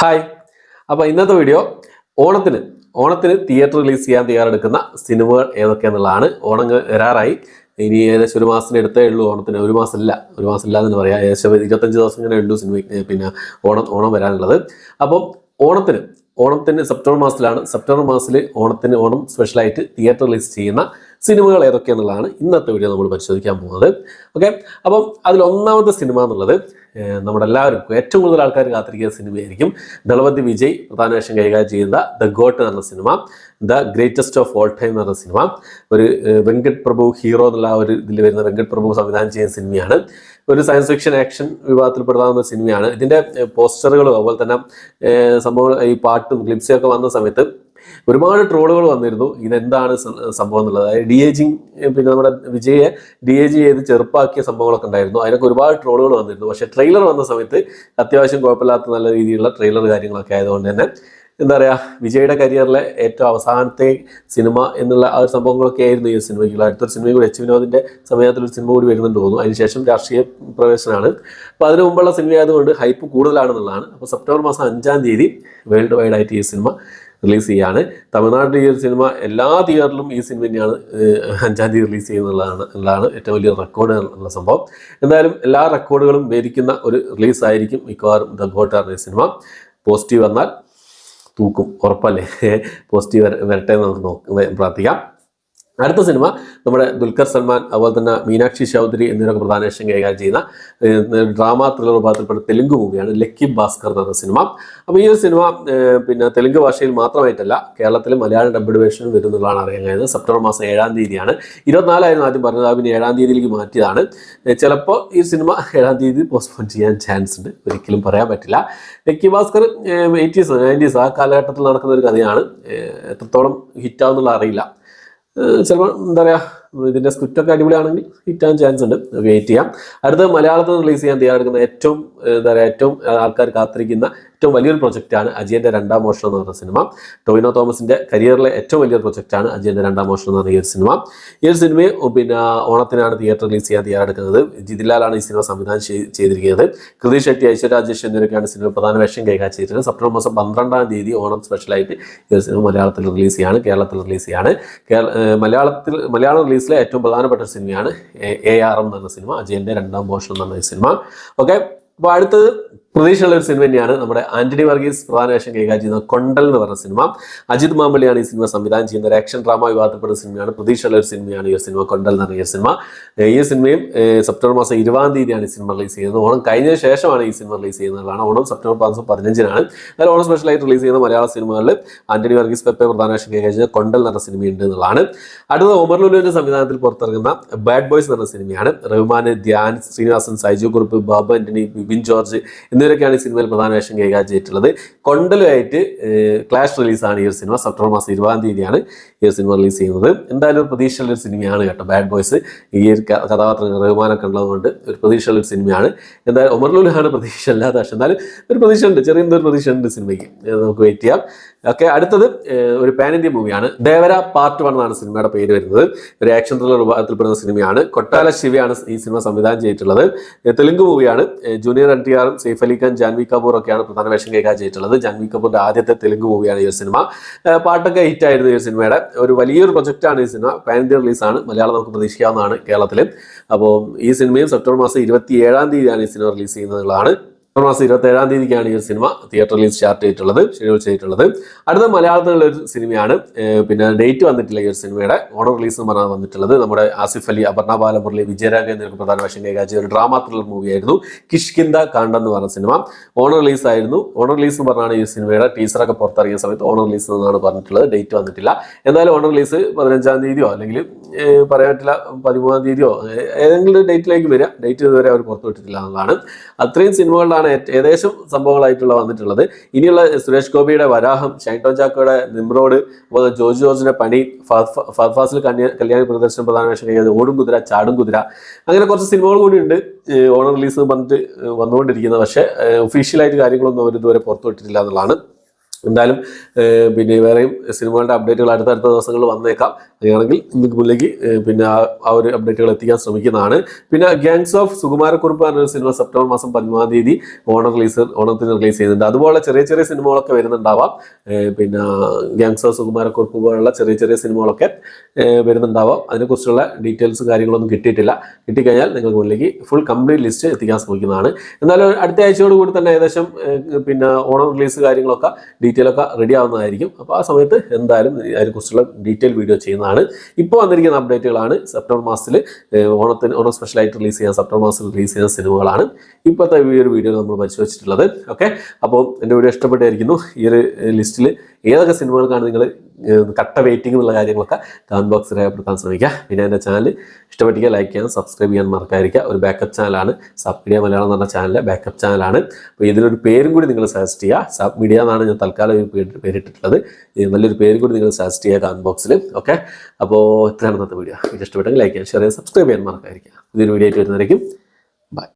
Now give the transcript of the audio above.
Hi. അപ്പോൾ ഇന്നത്തെ video ഓണത്തിന് തിയേറ്റർ റിലീസ് ചെയ്യാൻ തയ്യാറെടുക്കുന്ന സിനിമകൾ ഏതൊക്കെയെന്നുള്ളതാണ്. ഓണം വരാറായി. ഇനി ഏകദേശം ഒരു മാസത്തിന് അടുത്തേ ഉള്ളൂ ഓണത്തിന്. ഒരു മാസം ഇല്ല എന്ന് പറയാം. ഏകദേശം 25 ദിവസം ഇങ്ങനെ ഉള്ളൂ പിന്നെ ഓണം വരാനുള്ളത്. അപ്പം ഓണത്തിന് സെപ്റ്റംബർ മാസത്തിൽ ഓണം സ്പെഷ്യലായിട്ട് തിയേറ്റർ റിലീസ് ചെയ്യുന്ന സിനിമകൾ ഏതൊക്കെയെന്നുള്ളതാണ് ഇന്നത്തെ വീഡിയോ നമ്മൾ പരിശോധിക്കാൻ പോകുന്നത്. ഓക്കെ, അപ്പം അതിൽ ഒന്നാമത്തെ സിനിമ എന്നുള്ളത് നമ്മുടെ എല്ലാവർക്കും ഏറ്റവും കൂടുതൽ ആൾക്കാർ കാത്തിരിക്കുന്ന സിനിമയായിരിക്കും. ദളപതി വിജയ് പ്രധാന വേഷം കൈകാര്യം ചെയ്യുന്ന ദ ഗോട്ട് എന്ന് പറഞ്ഞ cinema, the greatest of all time എന്ന് പറഞ്ഞ സിനിമ. ഒരു വെങ്കട് പ്രഭു ഹീറോ എന്നുള്ള ഒരു ഇതിൽ വരുന്ന വെങ്കട് പ്രഭു സംവിധാനം ചെയ്യുന്ന സിനിമയാണ്. ഒരു സയൻസ് ഫിക്ഷൻ ആക്ഷൻ വിഭാഗത്തിൽപ്പെടുന്ന സിനിമയാണ്. ഇതിൻ്റെ പോസ്റ്ററുകളും അതുപോലെ തന്നെ സംഭവം ഈ പാട്ടും ക്ലിപ്സും ഒക്കെ വന്ന സമയത്ത് ഒരുപാട് ട്രോളുകൾ വന്നിരുന്നു. ഇതെന്താണ് സംഭവം എന്നുള്ളത്. അതായത് DAGing, പിന്നെ നമ്മുടെ വിജയെ DAG ചെയ്ത് ചെറുപ്പാക്കിയ സംഭവങ്ങളൊക്കെ ഉണ്ടായിരുന്നു. അതിനൊക്കെ ഒരുപാട് ട്രോളുകൾ വന്നിരുന്നു. പക്ഷേ ട്രെയിലർ വന്ന സമയത്ത് അത്യാവശ്യം കുഴപ്പമില്ലാത്ത നല്ല രീതിയിലുള്ള ട്രെയിലർ കാര്യങ്ങളൊക്കെ ആയതുകൊണ്ട് തന്നെ എന്താ പറയുക, വിജയുടെ കരിയറിലെ ഏറ്റവും അവസാനത്തെ സിനിമ എന്നുള്ള ആ ഒരു സംഭവങ്ങളൊക്കെ ആയിരുന്നു ഈ സിനിമയ്ക്കുള്ള. അടുത്തൊരു സിനിമ കൂടി എച്ച് വിനോദിൻ്റെ സമയത്തിലൊരു സിനിമ കൂടി വരുന്നുണ്ട് തോന്നുന്നു. അതിനുശേഷം രാഷ്ട്രീയ പ്രവേശനമാണ്. അപ്പോൾ അതിനു മുമ്പുള്ള സിനിമ ആയതുകൊണ്ട് ഹൈപ്പ് കൂടുതലാണെന്നുള്ളതാണ്. അപ്പോൾ സെപ്റ്റംബർ മാസം 5-ാം തീയതി വേൾഡ് വൈഡ് ആയിട്ട് ഈ സിനിമ റിലീസ് ചെയ്യാണ്. തമിഴ്നാട്ടിൽ ഈ ഒരു സിനിമ എല്ലാ തിയേറ്ററിലും ഈ സിനിമ തന്നെയാണ് 5-ാം തീയതി റിലീസ് ചെയ്യുന്നതാണ് ഏറ്റവും വലിയ റെക്കോർഡ് ഉള്ള സംഭവം. എന്തായാലും എല്ലാ റെക്കോർഡുകളും ഭേദിക്കുന്ന ഒരു റിലീസായിരിക്കും മിക്കവാറും ദ ഗോട്ട് എന്ന സിനിമ. പോസിറ്റീവ് വന്നാൽ തൂക്കും, ഉറപ്പല്ലേ. പോസിറ്റീവ് വരട്ടെ എന്ന് നമുക്ക് പ്രാർത്ഥിക്കാം. അടുത്ത സിനിമ നമ്മുടെ ദുൽഖർ സൽമാൻ അതുപോലെ തന്നെ മീനാക്ഷി ചൗധരി എന്നിവരൊക്കെ പ്രധാന വേഷം കൈകാര്യം ചെയ്യുന്ന ഡ്രാമ ത്രില്ലർ വിഭാഗത്തിൽപ്പെട്ട തെലുങ്ക് മൂവിയാണ് ലക്കി ഭാസ്കർ എന്ന് പറഞ്ഞ സിനിമ. അപ്പോൾ ഈ ഒരു സിനിമ പിന്നെ തെലുങ്ക് ഭാഷയിൽ മാത്രമായിട്ടല്ല കേരളത്തിൽ മലയാളം ഡബ്ഡ് വേർഷനും വരുന്നതാണ് അറിയാൻ കഴിയുന്നത്. സെപ്റ്റംബർ മാസം 7-ാം തീയതിയാണ്. 24 ആദ്യം പറഞ്ഞത്, പിന്നെ 7-ാം തീയതിയിലേക്ക് മാറ്റിയതാണ്. ചിലപ്പോൾ ഈ സിനിമ 7-ാം തീയതി പോസ്റ്റ്പോൺ ചെയ്യാൻ ചാൻസ് ഉണ്ട്, ഒരിക്കലും പറയാൻ പറ്റില്ല. ലക്കി ഭാസ്കർ 80s 90s ആ കാലഘട്ടത്തിൽ നടക്കുന്ന ഒരു കഥയാണ്. എത്രത്തോളം ഹിറ്റാവുന്നുള്ള അറിയില്ല. ചിലപ്പോൾ എന്താ പറയുക, ഇതിൻ്റെ സ്ക്രിപ്റ്റൊക്കെ അടിപൊളിയാണെങ്കിൽ ഹിറ്റാൻ ചാൻസ് ഉണ്ട്. വെയിറ്റ് ചെയ്യാം. അടുത്ത മലയാളത്തിൽ റിലീസ് ചെയ്യാൻ തയ്യാറെടുക്കുന്ന ഏറ്റവും ആൾക്കാർ കാത്തിരിക്കുന്ന ഏറ്റവും വലിയൊരു പ്രൊജക്റ്റാണ് അജയൻ്റെ 2-ാം മോഷണം എന്ന് പറഞ്ഞ സിനിമ. ടൊവിനോ തോമസിൻ്റെ കരിയറിലെ ഏറ്റവും വലിയൊരു പ്രൊജക്റ്റാണ് അജയൻ്റെ 2-ാം മോഷണം എന്ന് പറഞ്ഞ ഈ ഒരു സിനിമ. ഈ ഒരു സിനിമയെ പിന്നെ ഓണത്തിനാണ് തിയേറ്റർ റിലീസ് ചെയ്യാൻ തയ്യാറെടുക്കുന്നത്. ജിതിലാലാണ് ഈ സിനിമ സംവിധാനം ചെയ്തിരിക്കുന്നത്. കൃതി ഷെട്ടി, ഐശ്വര്യ രാജേഷ് എന്നിവരൊക്കെയാണ് സിനിമ പ്രധാന വേഷം കൈകാര്യം ചെയ്തിട്ടുള്ളത്. സെപ്റ്റംബർ മാസം 12-ാം തീയതി ഓണം സ്പെഷ്യലായിട്ട് ഈ ഒരു സിനിമ മലയാളത്തിൽ റിലീസ് ചെയ്യാണ്, കേരളത്തിൽ റിലീസ് ചെയ്യാണ്. മലയാളം റിലീസിലെ ഏറ്റവും പ്രധാനപ്പെട്ട സിനിമയാണ് ARM എന്ന് പറഞ്ഞ സിനിമ, അജയൻ്റെ 2-ാം മോഷണം എന്ന് പറഞ്ഞ സിനിമ. ഓക്കെ, അപ്പോൾ അടുത്തത് പ്രതീക്ഷയുള്ള ഒരു സിനിമ തന്നെയാണ്. നമ്മുടെ ആന്റണി വർഗീസ് പ്രധാന വേഷം കൈകാര്യം ചെയ്യുന്ന കൊണ്ടൽ എന്ന് പറഞ്ഞ സിനിമ. അജിത് മാമ്പള്ളിയാണ് ഈ സിനിമ സംവിധാനം ചെയ്യുന്ന ഒരു ആക്ഷൻ ഡ്രാമ വിഭാഗത്തിൽപ്പെടുന്ന സിനിമയാണ്. പ്രതീക്ഷയുള്ള ഒരു സിനിമയാണ് ഈ സിനിമ കൊണ്ടൽ എന്ന് പറഞ്ഞ സിനിമ. ഈ സിനിമയും സെപ്റ്റംബർ മാസം 20-ാം തീയതിയാണ് ഈ സിനിമ റിലീസ് ചെയ്യുന്നത്. ഓണം കഴിഞ്ഞ ശേഷമാണ് ഈ സിനിമ റിലീസ് ചെയ്യുന്നതാണ്. ഓണം സെപ്റ്റംബർ മാസം 15-നാണ്. എന്നാൽ ഓണം സ്പെഷ്യലായിട്ട് റിലീസ് ചെയ്യുന്ന മലയാള സിനിമകളിൽ ആന്റണി വർഗീസ് പെപ്പെ പ്രധാന വേഷം കൈകാര്യം ചെയ്യുന്ന കൊണ്ടൽ എന്ന് പറഞ്ഞ സിനിമയുണ്ട് എന്നുള്ളതാണ്. അടുത്ത ഒമർ ലുലുവിന്റെ സംവിധാനത്തിൽ പുറത്തിറങ്ങുന്ന ബാഡ് ബോയ്സ് എന്ന് പറഞ്ഞ സിനിമയാണ്. റഹ്മാൻ, ധ്യാൻ, ശ്രീനിവാസൻ, സൈജു കുറുപ്പ്, ബാബു ആന്റണി, ബിബിൻ ജോർജ് എന്നിവരൊക്കെയാണ് ഈ സിനിമയിൽ പ്രധാന വേഷം കൈകാര്യം ചെയ്തിട്ടുള്ളത്. കൊണ്ടലുമായിട്ട് ക്ലാഷ് റിലീസാണ് ഈ ഒരു സിനിമ. സെപ്റ്റംബർ മാസം 20-ാം തീയതിയാണ് ഈ ഒരു സിനിമ റിലീസ് ചെയ്യുന്നത്. എന്തായാലും ഒരു പ്രതീക്ഷയുള്ള ഒരു സിനിമയാണ് കേട്ടോ ബാഡ് ബോയ്സ്. ഈ ഒരു കഥാപാത്രം റഹ്മാനൊക്കെ ഉള്ളതുകൊണ്ട് ഒരു പ്രതീക്ഷയുള്ള ഒരു സിനിമയാണ്. എന്തായാലും ഒമർ ലുലുവാണ് പ്രതീക്ഷ അല്ലാതെ, പക്ഷെ എന്തായാലും ഒരു പ്രതീക്ഷ ഉണ്ട്, ചെറിയൊരു പ്രതീക്ഷ ഉണ്ട് സിനിമയ്ക്ക്. നമുക്ക് വെയിറ്റ് ചെയ്യാം. ഓക്കെ, അടുത്തത് ഒരു പാൻ ഇന്ത്യ മൂവിയാണ്. ദേവര പാർട്ട് 1 എന്നാണ് സിനിമയുടെ പേര് വരുന്നത്. ഒരു ആക്ഷൻ ത്രില്ലർ വിഭാഗത്തിൽപ്പെടുന്ന സിനിമയാണ്. കൊട്ടാല ശിവയാണ് ഈ സിനിമ സംവിധാനം ചെയ്തിട്ടുള്ളത്. തെലുങ്ക് മൂവിയാണ്. ജൂനിയർ NTRും സെയ്ഫ് അലി ഖാൻ, ജാൻവി കപൂർ ഒക്കെയാണ് പ്രധാന വേഷം കൈകാര്യം ചെയ്തിട്ടുള്ളത്. ജാൻവി കപൂറിന്റെ ആദ്യത്തെ തെലുങ്ക് മൂവിയാണ് ഈ ഒരു സിനിമ. പാട്ടൊക്കെ ഹിറ്റായിരുന്നു ഈ സിനിമയുടെ. ഒരു വലിയൊരു പ്രൊജക്റ്റാണ് ഈ സിനിമ. പാൻ ഇന്ത്യ റിലീസാണ്. മലയാളം നമുക്ക് പ്രതീക്ഷിക്കാവുന്നതാണ് കേരളത്തിൽ. അപ്പോൾ ഈ സിനിമയും സെപ്റ്റംബർ മാസം 27-ാം തീയതിയാണ് ഈ സിനിമ റിലീസ് ചെയ്യുന്നതാണ്. സെപ്റ്റംബർ മാസം 27-ാം തീയതിക്കാണ് ഈ ഒരു സിനിമ തിയേറ്റർ റിലീസ് ഷെഡ്യൂൾ ചെയ്തിട്ടുള്ളത്. അടുത്ത മലയാളത്തിലുള്ള ഒരു സിനിമയാണ്. പിന്നെ ഡേറ്റ് വന്നിട്ടില്ല ഈ ഒരു സിനിമയുടെ. ഓണം റിലീസ് എന്ന് പറഞ്ഞാൽ വന്നിട്ടുള്ളത്. നമ്മുടെ ആസിഫ് അലി, അപർണ ബാലമുരളി, വിജയരാഘ എന്നിവർക്ക് പ്രധാന വേഷം കൈകാര്യം ചെയ്ത ഒരു ഡ്രാമ ത്രില്ലർ മൂവിയായിരുന്നു കിഷ്കിന്ദ കാണ്ഡ എന്ന് പറഞ്ഞ സിനിമ. ഓണം റിലീസായിരുന്നു. ഓണം റിലീസ് എന്ന് പറഞ്ഞാണ് ഈ സിനിമയുടെ ടീസറൊക്കെ പുറത്തിറങ്ങിയ സമയത്ത് ഓണം റിലീസ് എന്നാണ് പറഞ്ഞിട്ടുള്ളത്. ഡേറ്റ് വന്നിട്ടില്ല. എന്തായാലും ഓണം റിലീസ് 15-ാം തീയതിയോ അല്ലെങ്കിൽ പറയാൻ പറ്റില്ല 13-ാം തീയതിയോ ഏതെങ്കിലും ഡേറ്റിലേക്ക് വരിക. ഡേറ്റ് ഇതുവരെ അവർ പുറത്തുവിട്ടിട്ടില്ല എന്നതാണ്. അത്രയും സിനിമകളിലാണ് ഏകദേശം സംഭവങ്ങളായിട്ടുള്ള വന്നിട്ടുള്ളത്. ഇനിയുള്ള സുരേഷ് ഗോപിയുടെ വരാഹം, ഷൈൻ ടോം ചാക്കോയുടെ നിമ്രോഡ്, ജോർജ് ജോർജിന്റെ പണി, ഫഹദ് ഫാസിൽ കല്യാണി പ്രദർശനം പ്രധാന വേഷം കൈകാര്യം ഓടും കുതിര, ചാടും കുതിര, അങ്ങനെ കുറച്ച് സിനിമകൾ കൂടി ഉണ്ട് ഓണം റിലീസ് പറഞ്ഞിട്ട് വന്നുകൊണ്ടിരിക്കുന്നത്. പക്ഷേ ഒഫീഷ്യലായിട്ട് കാര്യങ്ങളൊന്നും അവർ ഇതുവരെ പുറത്തുവിട്ടിട്ടില്ല എന്നുള്ളതാണ്. എന്തായാലും പിന്നെ വേറെയും സിനിമകളുടെ അപ്ഡേറ്റുകൾ അടുത്തടുത്ത ദിവസങ്ങളിൽ വന്നേക്കാം. അങ്ങനെയാണെങ്കിൽ നിങ്ങൾക്ക് മുന്നിലേക്ക് പിന്നെ ആ ഒരു അപ്ഡേറ്റുകൾ എത്തിക്കാൻ ശ്രമിക്കുന്നതാണ്. പിന്നെ ഗാങ്സ് ഓഫ് സുകുമാരക്കുറുപ്പ് എന്നൊരു സിനിമ സെപ്റ്റംബർ മാസം 13 തീയതി ഓണത്തിന് റിലീസ് ചെയ്യുന്നുണ്ട്. അതുപോലെ ചെറിയ ചെറിയ സിനിമകളൊക്കെ വരുന്നുണ്ടാവാം. പിന്നെ ഗാങ്സ് ഓഫ് സുകുമാരക്കുറുപ്പ് പോലുള്ള ചെറിയ ചെറിയ സിനിമകളൊക്കെ വരുന്നുണ്ടാവാം. അതിനെക്കുറിച്ചുള്ള ഡീറ്റെയിൽസും കാര്യങ്ങളൊന്നും കിട്ടിയിട്ടില്ല. കിട്ടിക്കഴിഞ്ഞാൽ നിങ്ങൾക്ക് മുന്നിലേക്ക് ഫുൾ കംപ്ലീറ്റ് ലിസ്റ്റ് എത്തിക്കാൻ ശ്രമിക്കുന്നതാണ്. എന്നാലും അടുത്ത ആഴ്ചയോട് കൂടി തന്നെ ഏകദേശം പിന്നെ ഓണം റിലീസ് കാര്യങ്ങളൊക്കെ ഡീറ്റെയിൽ ഒക്കെ റെഡി ആവുന്നതായിരിക്കും. അപ്പോൾ ആ സമയത്ത് എന്തായാലും അതിനെക്കുറിച്ചുള്ള ഡീറ്റെയിൽ വീഡിയോ ചെയ്യുന്നതാണ്. ഇപ്പോൾ വന്നിരിക്കുന്ന അപ്ഡേറ്റുകളാണ്. സെപ്റ്റംബർ മാസത്തിൽ ഓണം സ്പെഷ്യലായിട്ട് റിലീസ് ചെയ്യാൻ സെപ്റ്റംബർ മാസത്തിൽ റിലീസ് ചെയ്യുന്ന സിനിമകളാണ് ഇപ്പോഴത്തെ ഈ ഒരു വീഡിയോ നമ്മൾ പരിശോധിച്ചിട്ടുള്ളത്. ഓക്കെ, അപ്പോൾ എൻ്റെ വീഡിയോ ഇഷ്ടപ്പെട്ടായിരിക്കുന്നു. ഈ ഒരു ലിസ്റ്റിൽ ഏതൊക്കെ സിനിമകൾക്കാണ് നിങ്ങൾ കട്ട വെയിറ്റിംഗ് എന്നുള്ള കാര്യങ്ങളൊക്കെ കമന്റ് ബോക്സിൽ രേഖപ്പെടുത്താൻ ശ്രമിക്കുക. പിന്നെ എൻ്റെ ചാനൽ ഇഷ്ടപ്പെട്ടിരിക്കുക, ലൈക്ക് ചെയ്യാൻ, സബ്സ്ക്രൈബ് ചെയ്യാൻ മറക്കാതിരിക്കുക. ഒരു ബാക്കപ്പ് ചാനലാണ് സബ് മീഡിയ മലയാളം എന്ന് പറഞ്ഞ ചാനലിലെ ബാക്കപ്പ് ചാനലാണ്. അപ്പോൾ ഇതിനൊരു പേരും കൂടി നിങ്ങൾ സജസ്റ്റ് ചെയ്യുക. സബ് മീഡിയ എന്നാണ് ഞാൻ തൽക്കാലം ഒരു പേരിട്ടിട്ടുള്ളത്. നല്ലൊരു പേര് കൂടി നിങ്ങൾ സജസ്റ്റ് ചെയ്യുക കമന്റ് ബോക്സിൽ. ഓക്കെ, അപ്പോൾ ഇത്രയാണ് ഇന്നത്തെ വീഡിയോ. ഇത് ഇഷ്ടപ്പെട്ടെങ്കിൽ ലൈക്ക് ചെയ്യാൻ, ഷെയർ ചെയ്യാൻ, സബ്സ്ക്രൈബ് ചെയ്യാൻ മറക്കാതിരിക്കുക. ഇതൊരു വീഡിയോ ആയിട്ട് വരുന്നതായിരിക്കും. ബൈ.